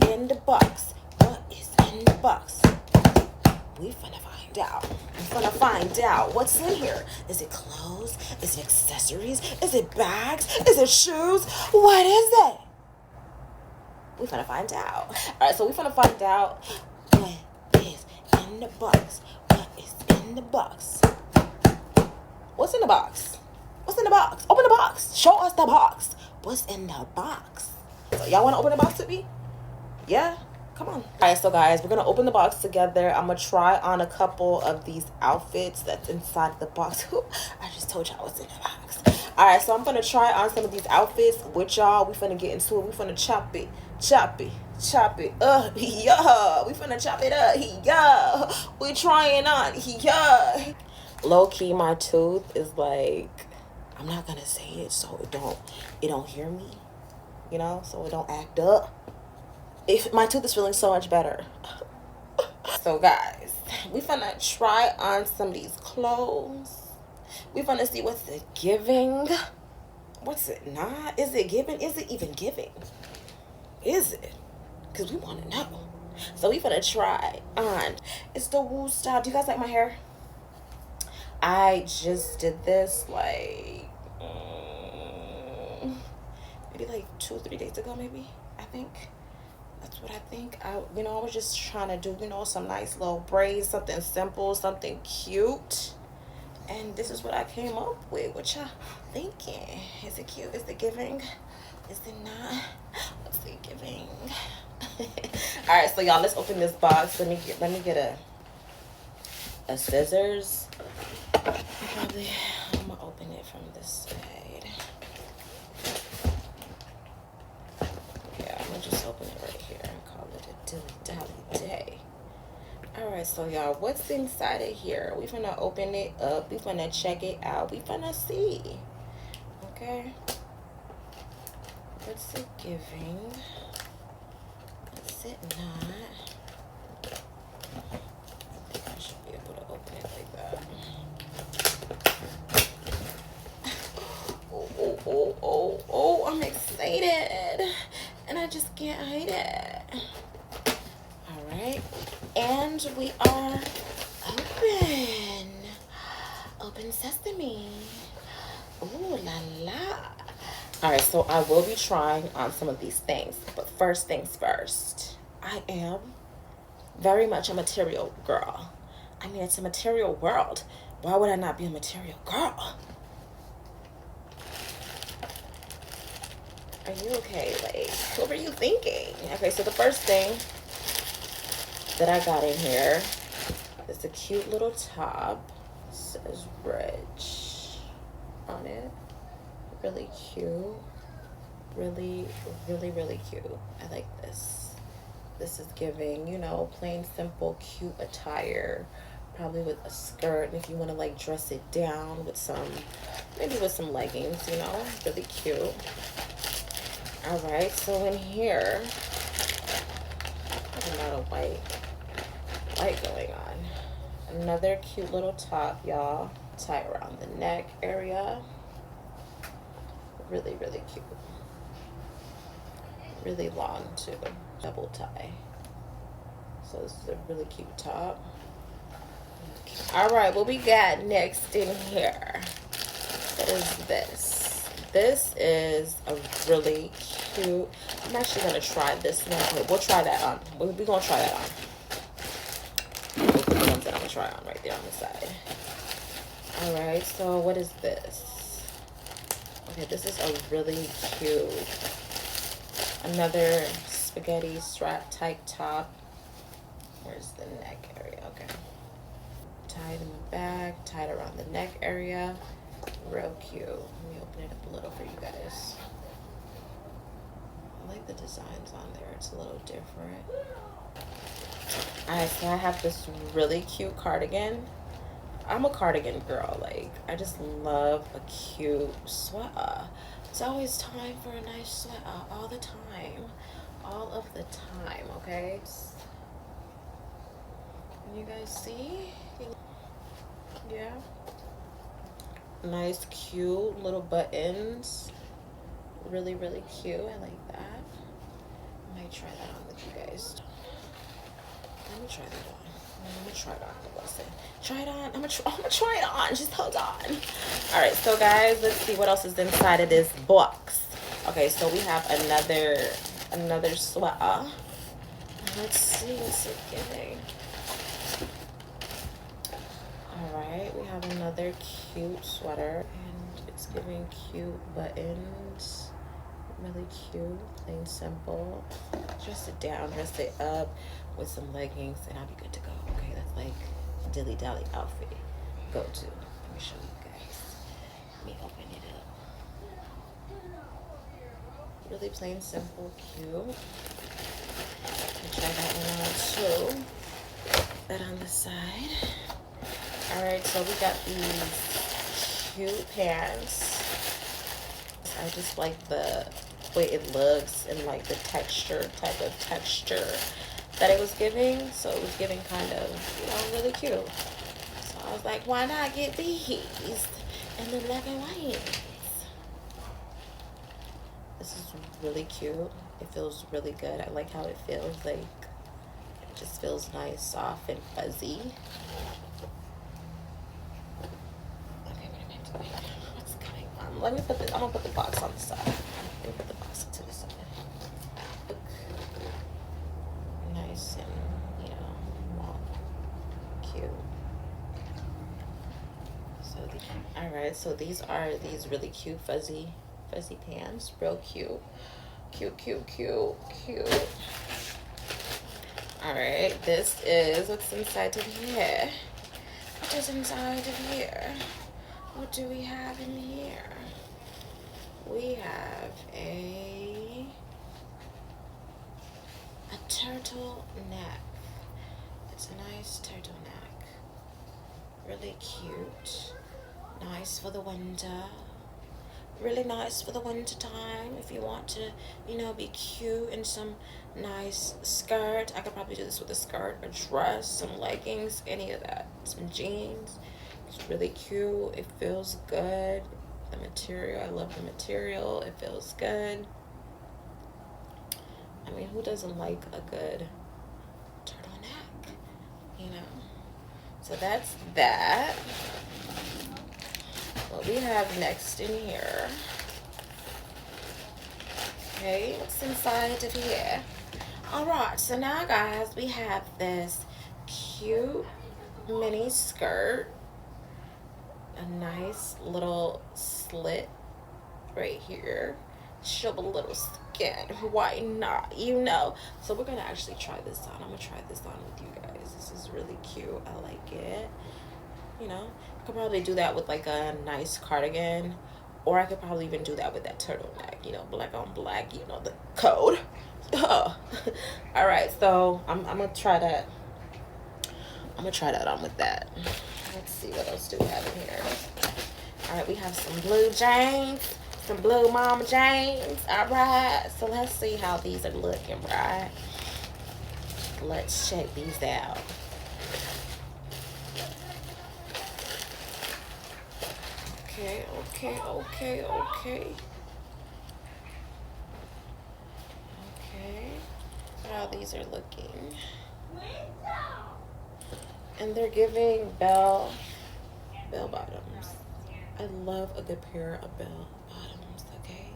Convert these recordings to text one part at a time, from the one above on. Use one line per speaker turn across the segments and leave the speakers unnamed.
in the box? What is in the box? We finna find out. We finna find out what's in here. Is it clothes? Is it accessories? Is it bags? Is it shoes? What is it? We finna find out. Alright, so we finna find out what is in the box. What is in the box? What's in the box? What's in the box? Open the box. Show us the box. What's in the box? So y'all wanna open the box with me? Yeah? Come on. All right, so guys, we're gonna open the box together. I'm gonna try on a couple of these outfits that's inside the box. I just told y'all what's in the box. All right, so I'm gonna try on some of these outfits with y'all. We finna get into it. We finna chop it up. Yeah. We finna chop it up. Yeah. We trying on. Yeah. Low key, my tooth is like, I'm not gonna say it so it don't hear me, you know, so it don't act up. If my tooth is feeling so much better. So guys, we finna try on some of these clothes. We finna see what's it giving. What's it not? Is it giving? Is it even giving? Is it? Because we want to know. So we finna try on. It's the Woo style. Do you guys like my hair? I just did this like maybe like 2 or 3 days ago, maybe, I think. That's what I think. I was just trying to do, some nice little braids, something simple, something cute. And this is what I came up with. What y'all thinking? Is it cute? Is it giving? Is it not? What's it giving? All right, so y'all, let's open this box. Let me get a scissors. I'm gonna open it from this side. Yeah, I'm gonna just open it right here and call it a dilly-dally day. Alright, so y'all, what's inside of here? We finna open it up. We finna check it out. We finna see. Okay. What's it giving? What's it not? I think I should be able to open it like that. Oh, I'm excited. And I just can't hide it. Alright. And we are open. Open sesame. Ooh la la. Alright, so I will be trying on some of these things. But first things first. I am very much a material girl. I mean, it's a material world. Why would I not be a material girl? Are you okay? Like, what were you thinking? Okay, so the first thing that I got in here is a cute little top. It says Rich on it. Really cute. Really, really, really cute. I like this. This is giving, plain, simple, cute attire. Probably with a skirt. And if you want to, like, dress it down with maybe with some leggings, really cute. Alright, so in here, there's a lot of white going on. Another cute little top, y'all. Tie around the neck area. Really, really cute. Really long, too. Double tie. So this is a really cute top. Alright, what we got next in here? What is this? This is a really cute. I'm actually going to try this one. Okay, we'll try that on. We're going to try that on. Those are the ones that I'm going to try on right there on the side. Alright, so what is this? Okay, this is a really cute. Another spaghetti strap type top. Where's the neck area? Okay. Tied in the back, tied around the neck area. Real cute. Let me open it up a little for you guys. I like the designs on there. It's a little different. Alright, so I have this really cute cardigan. I'm a cardigan girl. Like, I just love a cute sweater. It's always time for a nice sweater. All the time. All of the time, okay? Can you guys see? Yeah. Nice, cute little buttons. Really, really cute. I like that. My try that on with you guys. Let me try that on. Let me try it on. Try it on. I'm gonna try it on. Just hold on. All right, so guys, let's see what else is inside of this box. Okay, so we have another sweater. Let's see what's it giving. All right, we have another cute sweater, and it's giving cute buttons. Really cute, plain simple. Dress it down, dress it up with some leggings, and I'll be good to go. Okay, that's like dilly dally outfit go to. Let me show you guys. Let me open it up. Really plain simple, cute. I'll try that one on too. That on the side. All right, so we got these cute pants. I just like the way it looks and like the type of texture that it was giving. So it was giving kind of, you know, really cute. So I was like, why not get these in the black and white? This is really cute. It feels really good. I like how it feels. Like, it just feels nice, soft, and fuzzy. Let me put I'm gonna put the box on the side. Let me put the box to the side. Look nice and, you know, well, cute. So all right, so these are these really cute fuzzy pants. Real cute. Cute. All right, this is what's inside of here. What is inside of here? What do we have in here? We have a turtleneck. It's a nice turtleneck. Really cute. Nice for the winter. Really nice for the winter time. If you want to, you know, be cute in some nice skirt. I could probably do this with a skirt, a dress, some leggings, any of that. Some jeans. It's really cute. It feels good. The material, I love the material. It feels good. I mean, who doesn't like a good turtleneck? You know? So that's that. What we have next in here. Okay, what's inside of here? Alright, so now guys, we have this cute mini skirt. A nice little slit right here. Show a little skin. Why not? You know. So we're gonna actually try this on. I'm gonna try this on with you guys. This is really cute. I like it. You know, I could probably do that with like a nice cardigan, or I could probably even do that with that turtleneck. You know, black on black. You know the code. All right, so I'm gonna try that. I'm gonna try that on with that. Let's see, what else do we have in here? All right, we have some blue jeans, some blue mama jeans. All right, so let's see how these are looking, right? Let's check these out. Okay. How these are looking. And they're giving bell bottoms. I love a good pair of bell bottoms, okay?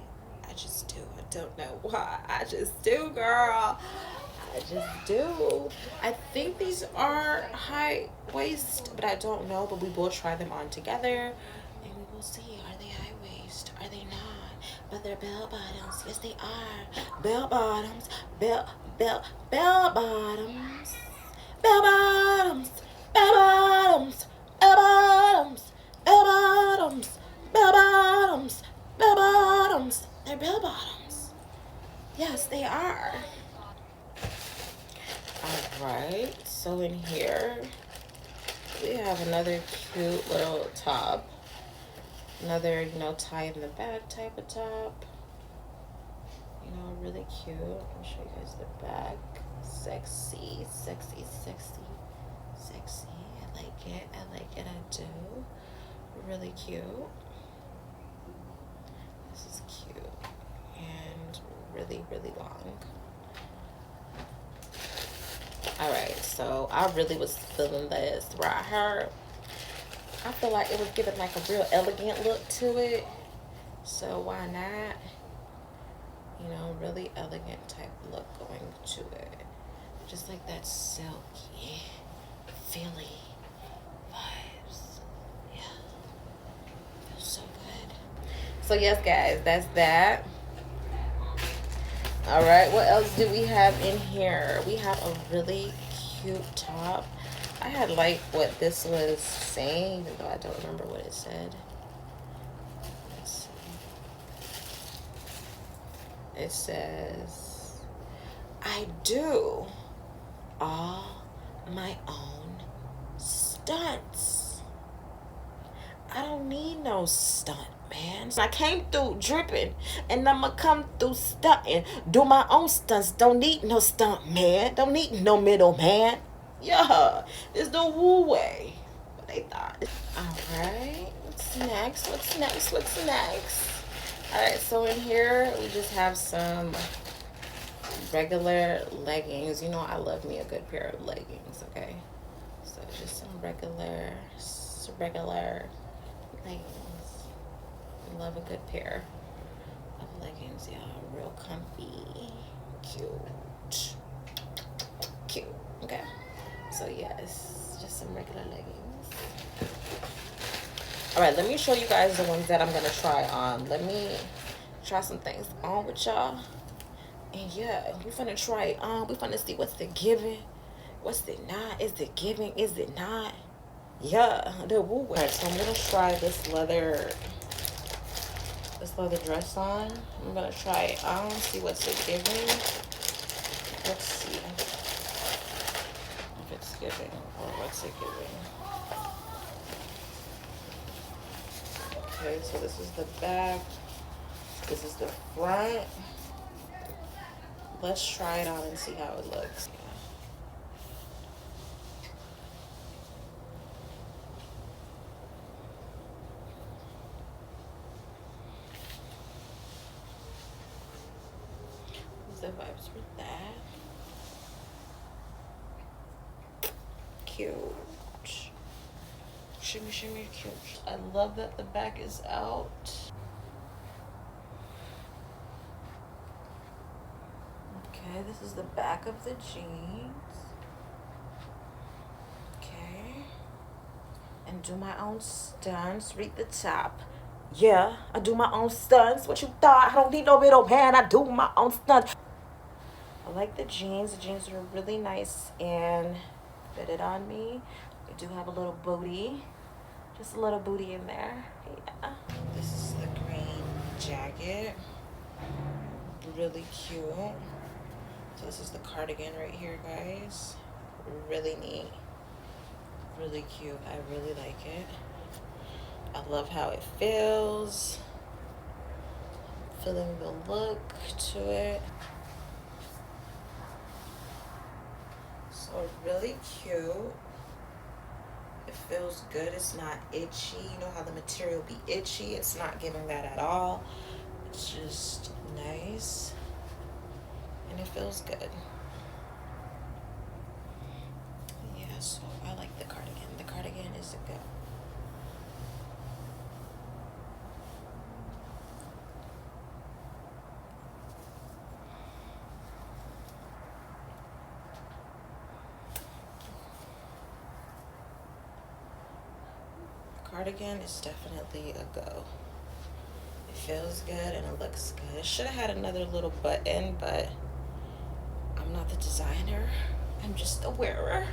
I just do. I don't know why. I just do, girl. I just do. I think these are high waist, but I don't know. But we will try them on together, and we will see. Are they high waist? Are they not? But they're bell bottoms. Yes, they are. Bell bottoms. Bell bottoms. Bell bottoms. Bell bottoms. Bell bottoms. Bell bottoms. Bell bottoms. Bell bottoms. They're bell bottoms. Yes, they are. Alright, so in here we have another cute little top. Another, you know, tie in the back type of top. You know, really cute. I'll show you guys the back. Sexy. I like it, I do. Really cute. This is cute. And really, really long. So I really was feeling this right here. I feel like it was giving like a real elegant look to it. So why not? You know, really elegant type look going to it. Just like that silky, feely vibes. Yeah. Feels so good. So yes, guys, that's that. All right, what else do we have in here? We have a really cute top. I had liked what this was saying, even though I don't remember what it said. Let's see. It says, I do all my own stunts. I don't need no stunt, man. I came through dripping, and I'ma come through stunting. Do my own stunts. Don't need no stunt, man. Don't need no middle, man. Yeah, it's the woo way. What they thought. All right, what's next? What's next? What's next? All right, so in here we just have some regular leggings. You know, I love me a good pair of leggings. Okay, so just some regular leggings. Love a good pair of leggings, y'all. Real comfy, cute. Okay, so yes, just some regular leggings. All right, let me show you guys the ones that I'm gonna try on. Let me try some things on with y'all, and yeah, we finna try it on. We finna see what's it giving, what's it not. Is it giving? Is it not? Yeah, the woo. Alright, so I'm gonna try this leather dress on. I'm gonna try it on, see what's it giving. Let's see if it's giving or what's it giving. Okay, so this is the back. This is the front. Let's try it on and see how it looks. The vibes for that. Cute. Shimmy, shimmy, cute. I love that the back is out. Okay, this is the back of the jeans. Okay. And do my own stunts. Read the top. Yeah, I do my own stunts. What you thought? I don't need no middle man. I do my own stunts. I like the jeans. The jeans are really nice and fitted on me. They do have a little booty. Just a little booty in there. Yeah. This is the green jacket. Really cute. So this is the cardigan right here, guys. Really neat. Really cute. I really like it. I love how it feels. Feeling the look to it. So really cute. It feels good. It's not itchy. You know how the material be itchy? It's not giving that at all. It's just nice. And it feels good. Yeah, so I like the cardigan. The cardigan is a good. Cardigan is definitely a go. It feels good and it looks good. It should have had another little button, but I'm not the designer. I'm just a wearer.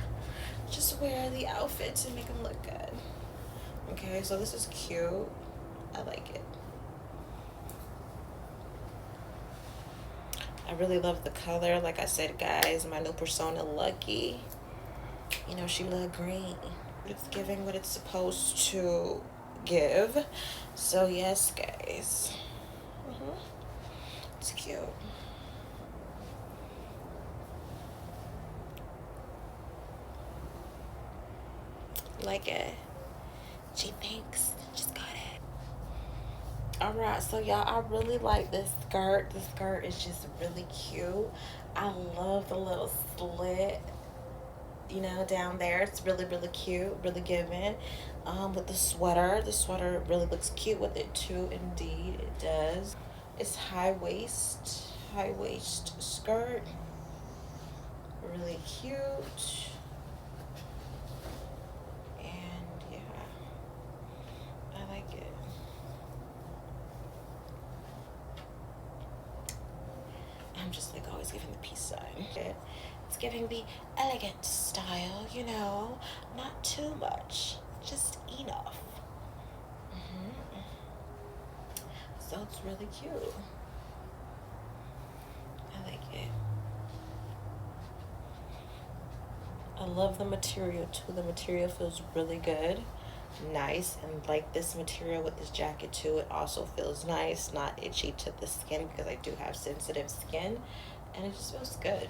Just wear the outfit to make them look good. Okay, so this is cute. I like it. I really love the color. Like I said, guys, my new persona, Lucky. You know, she love green. It's giving what it's supposed to give. So yes, guys. It's cute. Like it. Gee, thanks. Just got it. All right, so y'all, I really like this skirt. The skirt is just really cute. I love the little slit you know, down there. It's really, really cute, really giving. With the sweater really looks cute with it too. Indeed, it does. It's high waist skirt, really cute. And yeah, I like it. I'm just like always giving the peace sign. It's giving the elegant style, you know, not too much, just enough. So it's really cute. I like it. I love the material too. The material feels really good, nice, and like this material with this jacket too, it also feels nice, not itchy to the skin because I do have sensitive skin, and it just feels good.